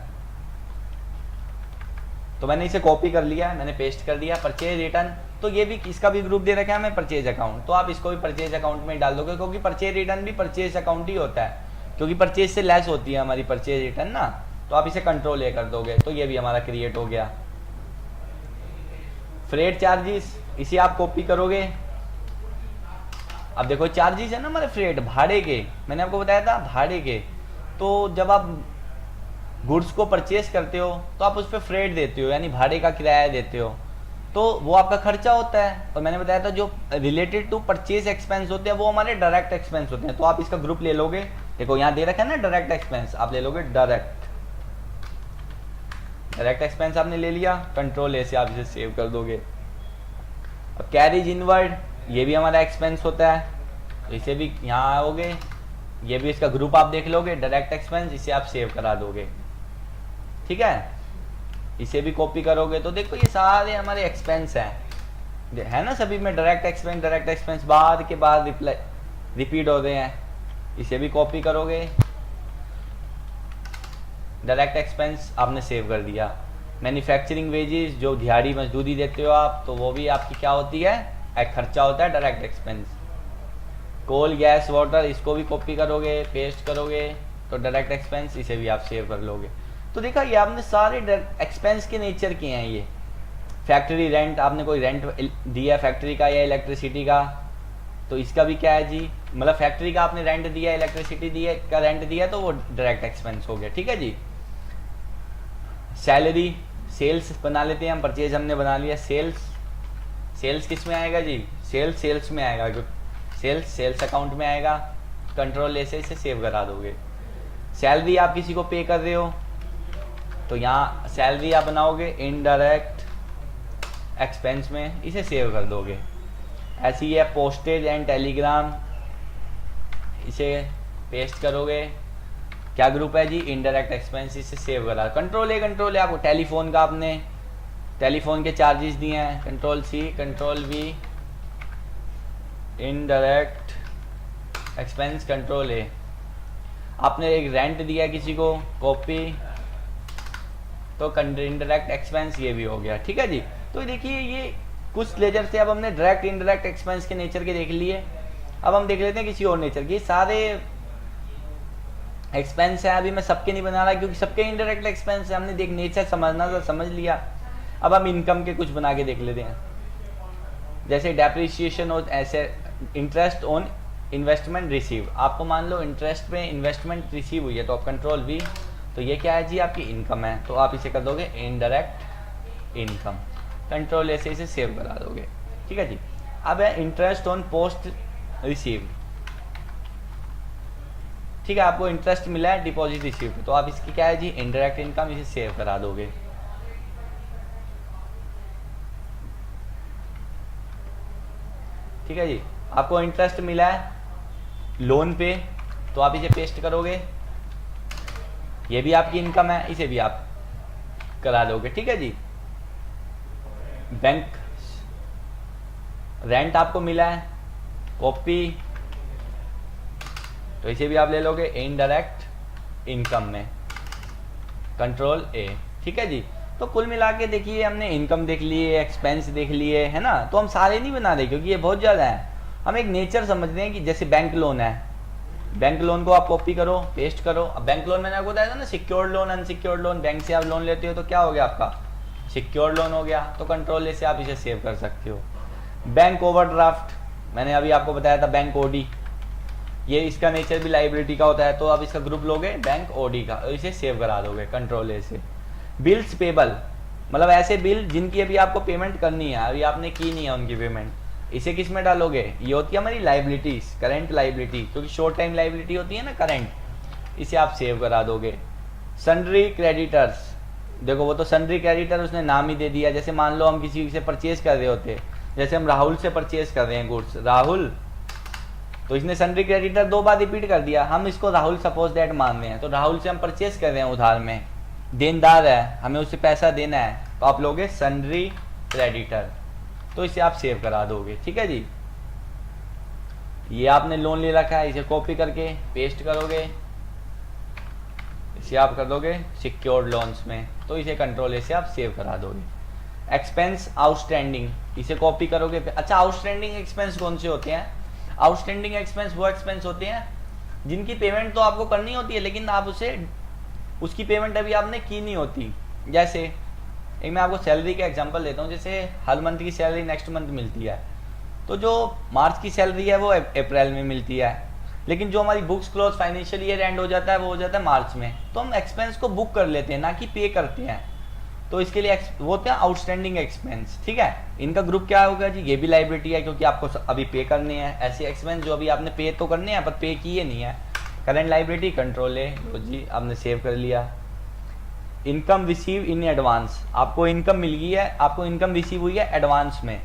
तो मैंने इसे कॉपी कर लिया, मैंने पेस्ट कर दिया परचेज रिटर्न। तो ये भी इसका भी ग्रुप दे रखा है हमें परचेज अकाउंट, तो आप इसको भी परचेज अकाउंट में डाल दोगे, क्योंकि परचेज रिटर्न भी परचेज अकाउंट ही होता है, क्योंकि परचेज से लेस होती है हमारी परचेज रिटर्न ना। तो आप इसे कंट्रोल A कर दोगे, तो ये भी हमारा क्रिएट हो गया। फ्रेट चार्जेस, इसे आप कॉपी करोगे। अब देखो चार्जेस है ना हमारे फ्रेट, भाड़े के, मैंने आपको बताया था भाड़े के। तो जब आप गुड्स को परचेज करते हो तो आप उस पर फ्रेट देते हो, यानी भाड़े का किराया देते हो, तो वो आपका खर्चा होता है। और मैंने बताया था जो रिलेटेड टू परचेज एक्सपेंस होते हैं वो हमारे डायरेक्ट एक्सपेंस होते हैं। तो आप इसका ग्रुप ले लोगे, देखो यहाँ दे रखा है ना डायरेक्ट एक्सपेंस, आप ले लोगे डायरेक्ट एक्सपेंस आपने ले लिया, कंट्रोल A से आप इसे सेव कर दोगे। अब कैरिज इनवर्ड, ये भी हमारा एक्सपेंस होता है, तो इसे भी यहाँ आओगे, ये भी इसका ग्रुप आप देख लोगे, डायरेक्ट एक्सपेंस, इसे आप सेव करा दोगे। ठीक है, इसे भी कॉपी करोगे तो देखो ये सारे हमारे एक्सपेंस हैं, है ना, सभी में डायरेक्ट एक्सपेंस बाद के बाद रिपीट हो रहे हैं। इसे भी कॉपी करोगे, डायरेक्ट एक्सपेंस आपने सेव कर दिया। मैन्युफैक्चरिंग वेजेस, जो दिहाड़ी मजदूरी देते हो आप, तो वो भी आपकी क्या होती है, एक खर्चा होता है, डायरेक्ट एक्सपेंस। कोल, गैस, वाटर, इसको भी कॉपी करोगे, पेस्ट करोगे तो डायरेक्ट एक्सपेंस, इसे भी आप सेव कर लोगे। तो देखा ये आपने सारे एक्सपेंस के नेचर के हैं। ये फैक्ट्री रेंट, आपने कोई रेंट दिया फैक्ट्री का या इलेक्ट्रिसिटी का, तो इसका भी क्या है जी, मतलब फैक्ट्री का आपने रेंट दिया, इलेक्ट्रिसिटी दिया का रेंट दिया, तो वो डायरेक्ट एक्सपेंस हो गया। ठीक है जी। सैलरी, सेल्स बना लेते हैं हम, परचेज हमने बना लिया। सेल्स किस में आएगा जी, सेल्स में आएगा, सेल्स अकाउंट में आएगा। कंट्रोल ऐसे इसे सेव करा दोगे। सैलरी आप किसी को पे कर रहे हो तो यहाँ सैलरी आप बनाओगे इनडायरेक्ट एक्सपेंस में, इसे सेव कर दोगे। ऐसी है पोस्टेज एंड टेलीग्राम, इसे पेस्ट करोगे। क्या ग्रुप है जी, इनडायरेक्ट एक्सपेंस, इसे सेव करा। कंट्रोल ए आपको टेलीफोन का, आपने टेलीफोन के चार्जेस दिए हैं, control C, control V, indirect expense, control A. आपने एक रेंट दिया किसी को, कॉपी, तो इनडायरेक्ट एक्सपेंस ये भी हो गया। ठीक है जी। तो देखिए ये कुछ लेजर से अब हमने डायरेक्ट इनडायरेक्ट एक्सपेंस के नेचर के देख लिए। अब हम देख लेते हैं किसी और नेचर की। सारे एक्सपेंस है, अभी मैं सबके नहीं बना रहा क्योंकि सबके इनडायरेक्ट एक्सपेंस है, हमने देख नेचर समझना था, समझ लिया। अब हम इनकम के कुछ बना के देख लेते हैं। जैसे डेप्रिसिएशन और ऐसे इंटरेस्ट ऑन इन्वेस्टमेंट रिसीव, आपको मान लो इंटरेस्ट पे इन्वेस्टमेंट रिसीव हुई है तो आप कंट्रोल वी, तो ये क्या है जी, आपकी इनकम है, तो आप इसे कर दोगे इनडायरेक्ट इनकम, कंट्रोल ऐसे इसे सेव करा दोगे। ठीक है जी। अब है इंटरेस्ट ऑन पोस्ट रिसीव, ठीक है, आपको इंटरेस्ट मिला है डिपॉजिट रिसीव, तो आप इसकी क्या है जी, इनडायरेक्ट इनकम, इसे सेव करा दोगे। ठीक है जी। आपको इंटरेस्ट मिला है लोन पे, तो आप इसे पेस्ट करोगे, ये भी आपकी इनकम है, इसे भी आप करा दोगे। ठीक है जी। बैंक रेंट आपको मिला है, कॉपी, तो इसे भी आप ले लोगे इनडायरेक्ट इनकम में, कंट्रोल ए। ठीक है जी। तो कुल मिला के देखिए हमने इनकम देख लिए, एक्सपेंस देख लिए, है ना। तो हम सारे नहीं बना रहे क्योंकि ये बहुत ज़्यादा है, हम एक नेचर समझ रहे हैं कि जैसे बैंक लोन है, बैंक लोन को आप कॉपी करो, पेस्ट करो। अब बैंक लोन मैंने आपको बताया था ना, secured loan, unsecured loan. Bank से आप लोन लेते हो तो क्या हो गया आपका, सिक्योर्ड लोन हो गया, तो कंट्रोल से आप इसे सेव कर सकते हो। बैंक ओवरड्राफ्ट, मैंने अभी आपको बताया था, बैंक ओडी, ये इसका नेचर भी लाइबिलिटी का होता है, तो आप इसका ग्रुप लोगे बैंक ओडी का, इसे सेव करा दोगे कंट्रोल ए से। बिल्स पेबल, मतलब ऐसे बिल जिनकी अभी आपको पेमेंट करनी है, अभी आपने की नहीं है उनकी पेमेंट, इसे किस में डालोगे, ये होती है हमारी लाइबिलिटीज, करंट लाइबिलिटी, क्योंकि शॉर्ट टाइम लाइबिलिटी होती है ना करंट, इसे आप सेव करा दोगे। सन्ड्री क्रेडिटर्स, देखो वो तो सन्ड्री क्रेडिटर उसने नाम ही दे दिया। जैसे मान लो हम किसी से परचेज कर रहे होते, जैसे हम राहुल से परचेज कर रहे हैं गुड्स, राहुल, तो इसने सन्ड्री क्रेडिटर 2 बार रिपीट कर दिया, हम इसको राहुल सपोज दैट मान रहे हैं, तो राहुल से हम परचेज कर रहे हैं उधार में, देनदार है, हमें उसे पैसा देना है, तो आप लोगे सन्ड्री क्रेडिटर, तो इसे आप सेव करा दोगे। ठीक है जी। ये आपने लोन ले रखा है, इसे कॉपी करके पेस्ट करोगे, इसे आप कर दोगे सिक्योर्ड लोन्स में, तो इसे कंट्रोल से आप सेव करा दोगे। एक्सपेंस आउटस्टैंडिंग, इसे कॉपी करोगे। अच्छा, आउटस्टैंडिंग एक्सपेंस कौन से होते हैं, आउटस्टैंडिंग एक्सपेंस वो एक्सपेंस होते हैं जिनकी पेमेंट तो आपको करनी होती है लेकिन आप उसकी पेमेंट अभी आपने की नहीं होती। जैसे एक मैं आपको सैलरी का एग्जांपल देता हूँ, जैसे हर मंथ की सैलरी नेक्स्ट मंथ मिलती है, तो जो मार्च की सैलरी है वो अप्रैल में मिलती है, लेकिन जो हमारी books close financial year and हो जाता है वो हो जाता है मार्च में, तो हम एक्सपेंस को बुक कर लेते हैं ना कि पे करते हैं, तो इसके लिए वो होते हैं आउटस्टैंडिंग एक्सपेंस। ठीक है, इनका ग्रुप क्या होगा जी, ये भी लाइबिलिटी है क्योंकि आपको अभी पे करने हैं, ऐसे एक्सपेंस जो अभी आपने पे तो करने हैं पर पे किए नहीं है, करंट लाइबिलिटी कंट्रोल है, तो जी आपने सेव कर लिया। इनकम रिसीव इन एडवांस, आपको इनकम मिल गई है, आपको इनकम रिसीव हुई है एडवांस में,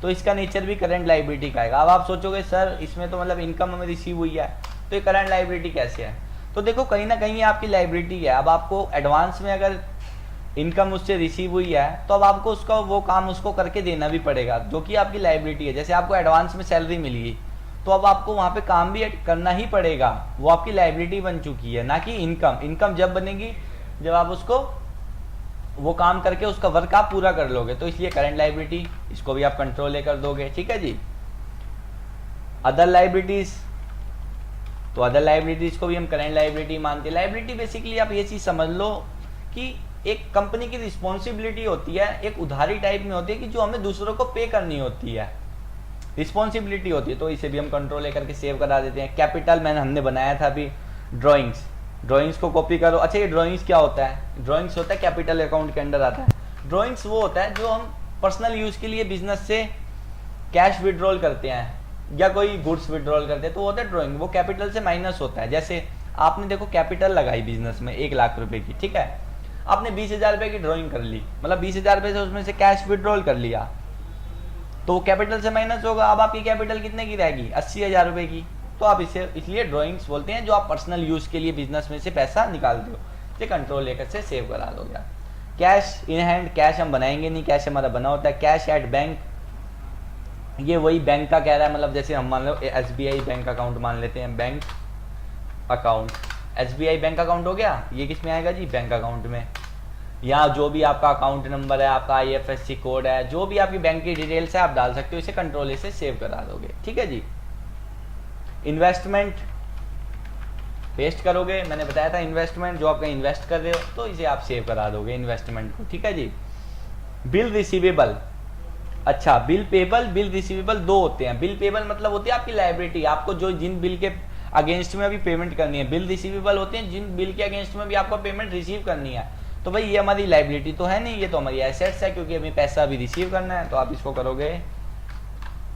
तो इसका नेचर भी करंट लाइबिलिटी का आएगा। अब आप सोचोगे सर इसमें तो मतलब इनकम हमें रिसीव हुई है, तो ये करंट लाइबिलिटी कैसे है? तो देखो कहीं ना कहीं ये आपकी लाइबिलिटी है। अब आपको एडवांस में अगर इनकम उससे रिसीव हुई है तो अब आपको उसका वो काम उसको करके देना भी पड़ेगा, जो कि आपकी लाइबिलिटी है। जैसे आपको एडवांस में सैलरी मिली तो अब आपको वहाँ पे काम भी करना ही पड़ेगा, वो आपकी लाइबिलिटी बन चुकी है, ना कि इनकम। इनकम जब बनेगी जब आप उसको वो काम करके उसका वर्क आप पूरा कर लोगे, तो इसलिए करंट लाइबिलिटी, इसको भी आप कंट्रोल लेकर दोगे। ठीक है जी। अदर लाइबिलिटीज, तो अदर लाइबिलिटीज को भी हम करंट लाइबिलिटी मानते हैं। लाइबिलिटी बेसिकली आप ये चीज समझ लो कि एक कंपनी की रिस्पॉन्सिबिलिटी होती है, एक उधारी टाइप में होती है कि जो हमें दूसरों को पे करनी होती है, रिस्पॉन्सिबिलिटी होती है। तो इसे भी हम कंट्रोल लेकर के सेव करा देते हैं। कैपिटल मैंने हमने बनाया था अभी, ड्राइंग्स, ड्राइंग्स को कॉपी करो। अच्छा ये ड्राइंग्स क्या होता है? ड्राइंग्स होता है कैपिटल अकाउंट के अंडर आता है। ड्राइंग्स वो होता है जो हम पर्सनल यूज के लिए बिजनेस से कैश विड्रॉल करते हैं या कोई गुड्स विड्रॉल करते हैं, तो वो होता है ड्राइंग, वो कैपिटल से माइनस होता है। जैसे आपने देखो कैपिटल लगाई बिजनेस में 1 लाख रुपए की, ठीक है, आपने 20,000 रुपए की ड्राइंग कर ली, मतलब 20,000 रुपए से उसमें से कैश विड्रॉल कर लिया, तो वो कैपिटल से माइनस होगा। अब आपकी कैपिटल कितने की रहेगी? 80,000 रुपए की। तो आप इसे इसलिए ड्राइंग्स बोलते हैं जो आप पर्सनल यूज के लिए बिजनेस में से पैसा निकालते हो, ये कंट्रोल लेकर से सेव करा दोगे। कैश इन हैंड, कैश हम बनाएंगे नहीं, कैश हमारा बना होता है। कैश एट बैंक, ये वही बैंक का कह रहा है, मतलब जैसे हम मान लो SBI बैंक अकाउंट मान लेते हैं, bank account, SBI bank account हो गया, ये किस में आएगा जी? बैंक अकाउंट में। यहाँ जो भी आपका अकाउंट नंबर है, आपका IFSC कोड है, जो भी आपकी बैंक की डिटेल्स है आप डाल सकते हो, इसे कंट्रोल से सेव करा दोगे। ठीक है जी। इन्वेस्टमेंट पेस्ट करोगे, मैंने बताया था इन्वेस्टमेंट, जो आपका इन्वेस्ट कर रहे हो तो इसे आप सेव करा दोगे इन्वेस्टमेंट को। ठीक है जी। बिल रिसीवेबल, अच्छा बिल पेबल, बिल रिसीवेबल दो होते हैं। बिल पेबल मतलब होती है आपकी लाइबिलिटी, आपको जो जिन बिल के अगेंस्ट में अभी पेमेंट करनी है। बिल रिसीवेबल होते हैं जिन बिल के अगेंस्ट में भी आपको पेमेंट रिसीव करनी है। तो भाई ये हमारी लाइबिलिटी तो है नहीं, ये तो हमारी एसेट्स है, क्योंकि हमें पैसा भी रिसीव करना है। तो आप इसको करोगे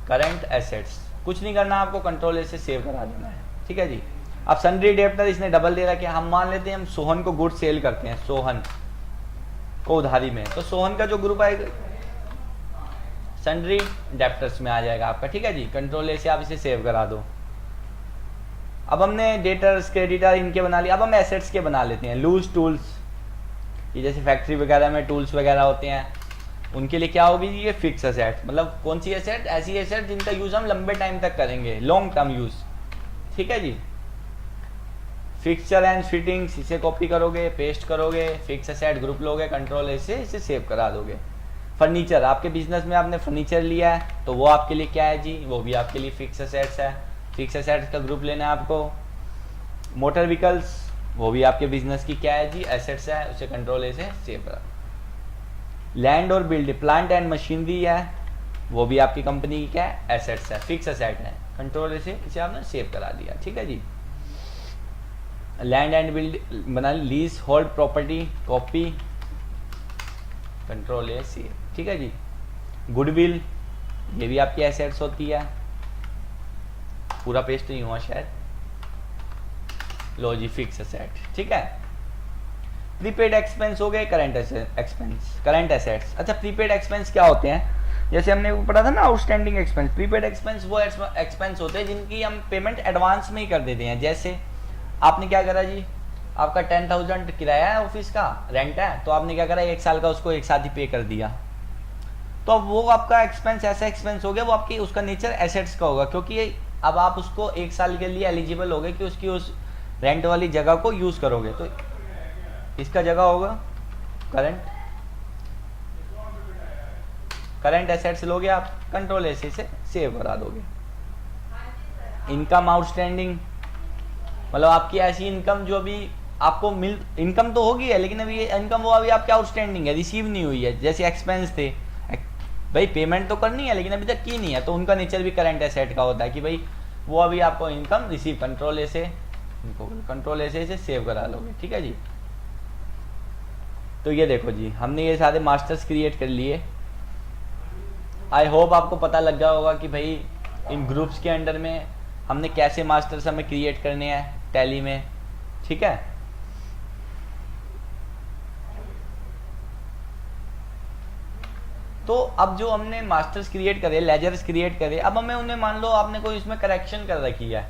करंट एसेट्स, कुछ नहीं करना आपको, कंट्रोल से सेव करा देना है। ठीक है जी। अब सन्ड्री डेप्टर इसने डबल दे रखा है, हम मान लेते हैं हम सोहन को गुड सेल करते हैं, सोहन को उधारी में, तो सोहन का जो ग्रुप आएगा सन्ड्री डेप्टर्स में आ जाएगा आपका। ठीक है जी। कंट्रोल से आप इसे सेव करा दो। अब हमने डेटर्स, क्रेडिटर इनके बना लिया, अब हम एसेट्स के बना लेते हैं। लूज टूल्स, ये जैसे फैक्ट्री वगैरह में टूल्स वगैरह होते हैं, उनके लिए क्या होगी? ये फिक्स एसेट, मतलब कौन सी एसेट? ऐसी एसेट जिनका यूज हम लंबे टाइम तक करेंगे, लॉन्ग टर्म यूज। ठीक है जी। फिक्सचर एंड फिटिंग्स, इसे कॉपी करोगे, पेस्ट करोगे, फिक्स एसेट ग्रुप लोगे, कंट्रोल से इसे सेव करा दोगे। फर्नीचर, आपके बिजनेस में आपने फर्नीचर लिया है तो वो आपके लिए क्या है जी? वो भी आपके लिए फिक्स एसेट्स है, फिक्स एसेट्स का ग्रुप लेना है आपको। मोटर व्हीकल्स, वो भी आपके बिजनेस की क्या है जी? एसेट्स है, उसे कंट्रोल से सेव करा। लैंड और बिल्ड, प्लांट एंड मशीनरी है, वो भी आपकी कंपनी की क्या है? एसेट्स है, फिक्स एसेट है, कंट्रोल से इसे आपने सेव करा दिया। ठीक है जी। लैंड एंड बिल्ड बना, lease hold property, copy, control ए सेव। ठीक है जी। गुडविल, ये भी आपकी एसेट्स होती है, पूरा पेस्ट नहीं हुआ शायद, लो जी फिक्स एसेट। ठीक है। प्रीपेड एक्सपेंस हो गए, करंट एक्सपेंस, करंट एसेट्स। अच्छा प्रीपेड एक्सपेंस क्या होते हैं? जैसे हमने वो पढ़ा था ना आउटस्टैंडिंग एक्सपेंस। प्रीपेड एक्सपेंस वो एक्सपेंस होते हैं जिनकी हम पेमेंट एडवांस में ही कर देते हैं। जैसे आपने क्या करा जी, आपका 10,000 किराया है, ऑफिस का रेंट है, तो आपने क्या करा 1 साल का उसको एक साथ ही पे कर दिया, तो अब वो आपका एक्सपेंस ऐसा एक्सपेंस हो गया, वो आपकी उसका नेचर एसेट्स का होगा, क्योंकि अब आप उसको 1 साल के लिए एलिजिबल हो गए कि उसकी उस रेंट वाली जगह को यूज करोगे, तो इसका जगह होगा करंट एसेट्स लोगे आप, कंट्रोल ऐसे से सेव करा दोगे। इनकम आउटस्टैंडिंग, मतलब आपकी ऐसी इनकम जो अभी आपको इनकम तो होगी है, लेकिन अभी इनकम वो अभी आपकी आउटस्टैंडिंग है, रिसीव नहीं हुई है। जैसे एक्सपेंस थे, भाई पेमेंट तो करनी है लेकिन अभी तक की नहीं है, तो उनका नेचर भी करंट एसेट का होता है कि भाई वो अभी आपको इनकम रिसीव, कंट्रोल ऐसे सेव करा लोगे। ठीक है जी। तो ये देखो जी, हमने ये सारे मास्टर्स क्रिएट कर लिए। आई होप आपको पता लग गया होगा कि भाई इन ग्रुप्स के अंडर में हमने कैसे मास्टर्स हमें क्रिएट करने हैं टैली में। ठीक है। तो अब जो हमने मास्टर्स क्रिएट करे, लेजर्स क्रिएट करे, अब हमें उन्हें मान लो आपने कोई इसमें करेक्शन कर रखी है,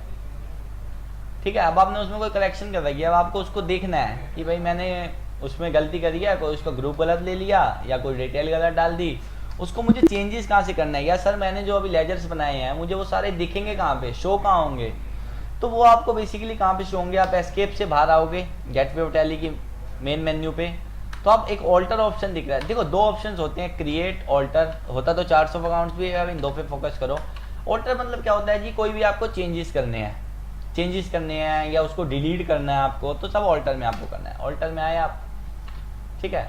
ठीक है, अब आपने उसमें कोई करेक्शन कर रखी है, अब आपको उसको देखना है कि भाई मैंने उसमें गलती करी है, कोई उसका ग्रुप गलत ले लिया या कोई डिटेल गलत डाल दी, उसको मुझे चेंजेस कहाँ से करना है, या सर मैंने जो अभी लेजर्स बनाए हैं मुझे वो सारे दिखेंगे कहाँ पे, शो कहाँ होंगे, तो वो आपको बेसिकली कहाँ पे शो होंगे, आप एस्केप से बाहर आओगे गेटवे ऑफ टैली की मेन मेन्यू पे, तो आप एक ऑल्टर ऑप्शन दिख रहा है, देखो दो ऑप्शंस होते हैं, क्रिएट ऑल्टर, होता तो 400 अकाउंट्स भी है, अब इन दो पे फोकस करो। ऑल्टर मतलब क्या होता है जी, कोई भी आपको चेंजेस करने हैं या उसको डिलीट करना है आपको, तो सब ऑल्टर में आपको करना है। ऑल्टर में आए आप, ठीक है,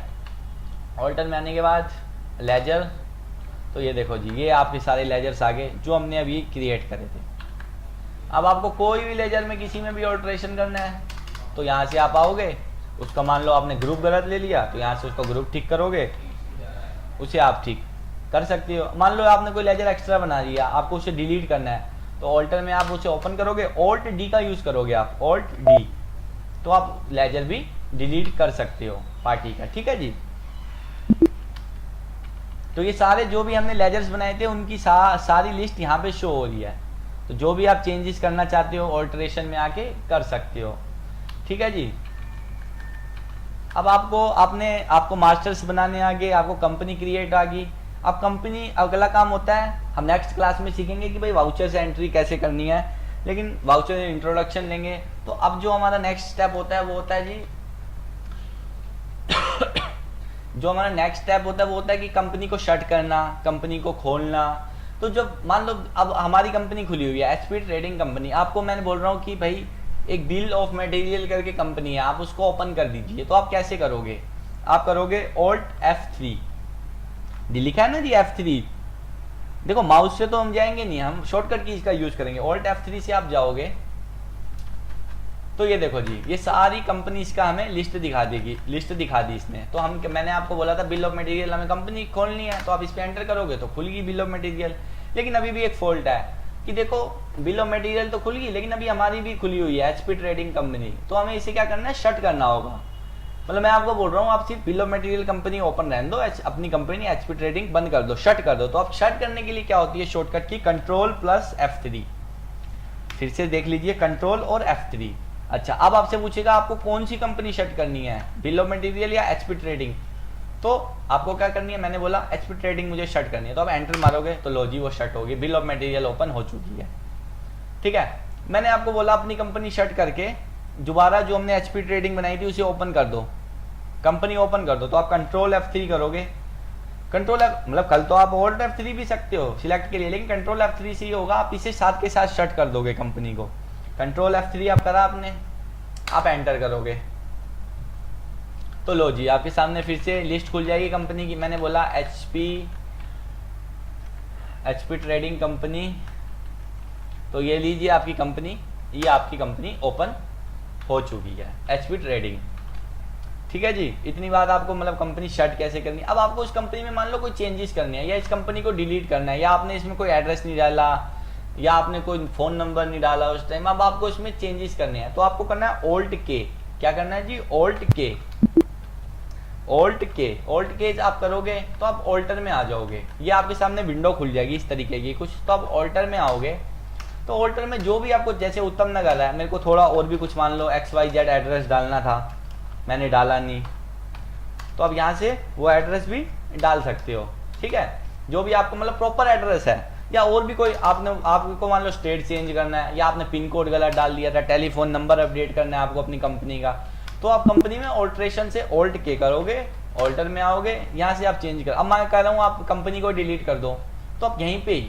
ऑल्टर में आने के बाद लेजर, तो ये देखो जी ये आपके सारे लेजर्स आ गए जो हमने अभी क्रिएट करे थे। अब आपको कोई भी लेजर में किसी में भी ऑल्ट्रेशन करना है तो यहाँ से आप आओगे, उसका मान लो आपने ग्रुप गलत ले लिया तो यहाँ से उसको ग्रुप ठीक करोगे, उसे आप ठीक कर सकते हो। मान लो आपने कोई लेजर एक्स्ट्रा बना दिया, आपको उसे डिलीट करना है, तो ऑल्टर में आप उसे ओपन करोगे, ऑल्ट डी का यूज करोगे आप, ऑल्ट डी, तो आप लेजर भी डिलीट कर सकते हो पार्टी का, ठीक है जी। तो ये सारे जो भी हमने लेजर्स बनाए थे उनकी सारी लिस्ट यहाँ पे शो हो रही है, तो जो भी आप चेंजेस करना चाहते हो ऑल्टरेशन में आके कर सकते हो, ठीक है जी। अब आपको मास्टर्स बनाने आ गए, आपको कंपनी क्रिएट आ गई। अब कंपनी अगला काम होता है, हम नेक्स्ट क्लास में सीखेंगे कि भाई वाउचर से एंट्री कैसे करनी है, लेकिन वाउचर इंट्रोडक्शन लेंगे। तो अब जो हमारा नेक्स्ट स्टेप होता है वो होता है जी जो हमारा नेक्स्ट स्टेप होता है वो होता है कि कंपनी को शट करना, कंपनी को खोलना। तो जब मान लो अब हमारी कंपनी खुली हुई है एचपी ट्रेडिंग कंपनी, आपको मैंने बोल रहा हूँ कि भाई एक बिल ऑफ मटेरियल करके कंपनी है, आप उसको ओपन कर दीजिए, तो आप कैसे करोगे, आप करोगे ऑल्ट F3, लिखा है ना जी F3, देखो माउस से तो हम जाएंगे नहीं, हम शॉर्टकट कीज का यूज करेंगे। ऑल्ट F3 से आप जाओगे तो ये देखो जी ये सारी कंपनीज का हमें लिस्ट दिखा देगी, लिस्ट दिखा दी इसने। तो मैंने आपको बोला था बिल ऑफ मटेरियल हमें कंपनी खोलनी है, तो आप इस पे एंटर करोगे तो खुल गई बिल ऑफ मटेरियल। लेकिन अभी भी एक फॉल्ट है कि देखो बिल ऑफ मटेरियल तो खुल गई लेकिन अभी हमारी भी खुली हुई है एचपी ट्रेडिंग कंपनी, तो हमें इसे क्या करना है, शट करना होगा। मतलब मैं आपको बोल रहा हूँ आप सिर्फ bill of material company open रहने दो, अपनी कंपनी एचपी ट्रेडिंग बंद कर दो, शट कर दो। तो आप शट करने के लिए क्या होती है शॉर्टकट की, Ctrl+F3, फिर से देख लीजिए कंट्रोल और F3। अच्छा अब आपसे पूछेगा आपको कौन सी कंपनी शट करनी है, बिल ऑफ मटेरियल या एचपी ट्रेडिंग, तो आपको क्या करनी है, मैंने बोला एचपी ट्रेडिंग मुझे शट करनी है, तो आप एंटर मारोगे तो लो जी वो शट होगी, बिल ऑफ मटेरियल ओपन हो चुकी है, ठीक है। मैंने आपको बोला अपनी कंपनी शट करके दोबारा जो हमने एचपी ट्रेडिंग बनाई थी उसे ओपन कर दो, कंपनी ओपन कर दो, तो आप कंट्रोल F3 करोगे, कंट्रोल F मतलब कल तो आप ऑल्ट F3 भी सकते हो सिलेक्ट के लिए, लेकिन कंट्रोल F3 से ही होगा, आप इसे साथ के साथ शट कर दोगे कंपनी को। कंट्रोल F3 आप करा आपने, आप एंटर करोगे तो लो जी आपके सामने फिर से लिस्ट खुल जाएगी कंपनी की। मैंने बोला एचपी ट्रेडिंग कंपनी, तो ये लीजिए आपकी कंपनी, ये आपकी कंपनी ओपन हो चुकी है एचपी ट्रेडिंग, ठीक है जी। इतनी बात आपको मतलब कंपनी शट कैसे करनी है। अब आपको उस कंपनी में मान लो कोई चेंजेस करनी है या इस कंपनी को डिलीट करना है, या आपने इसमें कोई एड्रेस नहीं डाला या आपने कोई फोन नंबर नहीं डाला उस टाइम, अब आपको इसमें चेंजेस करने हैं, तो आपको करना है ऑल्ट के, क्या करना है जी ऑल्ट के आप करोगे तो आप ऑल्टर में आ जाओगे, ये आपके सामने विंडो खुल जाएगी इस तरीके की कुछ। तो आप ऑल्टर में आओगे तो ऑल्टर में जो भी आपको, जैसे उत्तम ने डाला है, मेरे को थोड़ा और भी कुछ मान लो XYZ एड्रेस डालना था, मैंने डाला नहीं, तो अब यहाँ से वो एड्रेस भी डाल सकते हो, ठीक है। जो भी आपको मतलब प्रॉपर एड्रेस है, या और भी कोई आपको मान लो स्टेट चेंज करना है, या आपने पिन कोड गलत डाल दिया था, टेलीफोन नंबर अपडेट करना है आपको अपनी कंपनी का, तो आप कंपनी में ऑल्ट्रेशन से ऑल्ट के करोगे, ऑल्टर में आओगे, यहाँ से आप चेंज कर। अब मैं कह रहा हूँ आप कंपनी को डिलीट कर दो, तो आप यहीं पे ही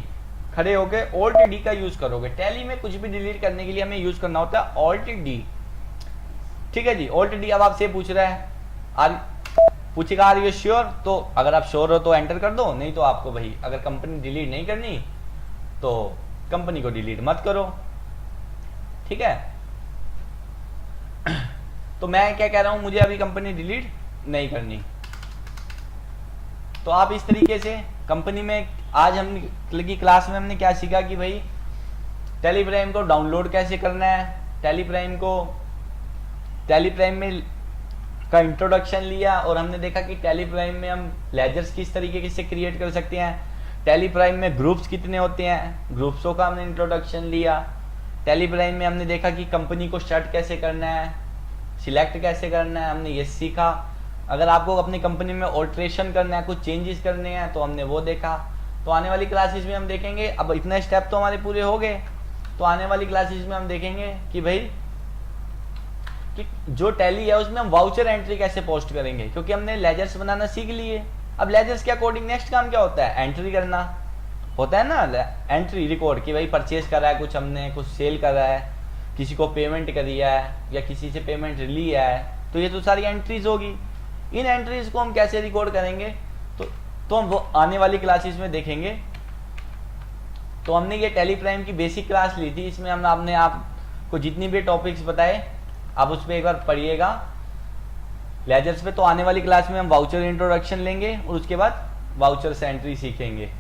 खड़े होके ऑल्ट डी का यूज करोगे। टैली में कुछ भी डिलीट करने के लिए हमें यूज करना होता है ऑल्ट डी, ठीक है जी। ऑल्ट डी अब आपसे पूछ रहा है पूछेगा आर यू श्योर, तो अगर आप श्योर हो तो एंटर कर दो, नहीं तो आपको भाई अगर कंपनी डिलीट नहीं करनी तो कंपनी को डिलीट मत करो, ठीक है। तो मैं क्या कह रहा हूं, मुझे अभी कंपनी डिलीट नहीं करनी, तो आप इस तरीके से कंपनी में आज हम की क्लास में हमने क्या सीखा कि भाई टेलीप्राइम को डाउनलोड कैसे करना है, टेलीप्राइम में का इंट्रोडक्शन लिया, और हमने देखा कि टेलीप्राइम में हम लेजर्स किस तरीके से क्रिएट कर सकते हैं, टेलीप्राइम में ग्रुप्स कितने होते हैं, ग्रुप्सों का हमने इंट्रोडक्शन लिया, टैली प्राइम में हमने देखा कि कंपनी को स्टार्ट कैसे करना है, सिलेक्ट कैसे करना है, हमने ये सीखा। अगर आपको अपनी कंपनी में ऑल्ट्रेशन करना है, कुछ चेंजेस करने हैं, तो हमने वो देखा। तो आने वाली क्लासेस में हम देखेंगे, अब इतने स्टेप तो हमारे पूरे हो गए, तो आने वाली क्लासेस में हम देखेंगे कि भाई कि जो टैली है उसमें हम वाउचर एंट्री कैसे पोस्ट करेंगे, क्योंकि हमने लेजर्स बनाना सीख लिए। अब लेजर्स के अकॉर्डिंग नेक्स्ट काम क्या होता है, एंट्री करना होता है ना, एंट्री रिकॉर्ड कि भाई परचेज करा है कुछ, हमने कुछ सेल करा है, किसी को पेमेंट करी है या किसी से पेमेंट ली है, तो ये तो सारी एंट्रीज होगी। इन एंट्रीज को हम कैसे रिकॉर्ड करेंगे, तो हम वो आने वाली क्लासेस में देखेंगे। तो हमने ये टैली प्राइम की बेसिक क्लास ली थी, इसमें हमने आपको जितनी भी टॉपिक्स बताए आप उस पर एक बार पढ़िएगा लेजर्स पे। तो आने वाली क्लास में हम वाउचर इंट्रोडक्शन लेंगे और उसके बाद वाउचर से एंट्री सीखेंगे।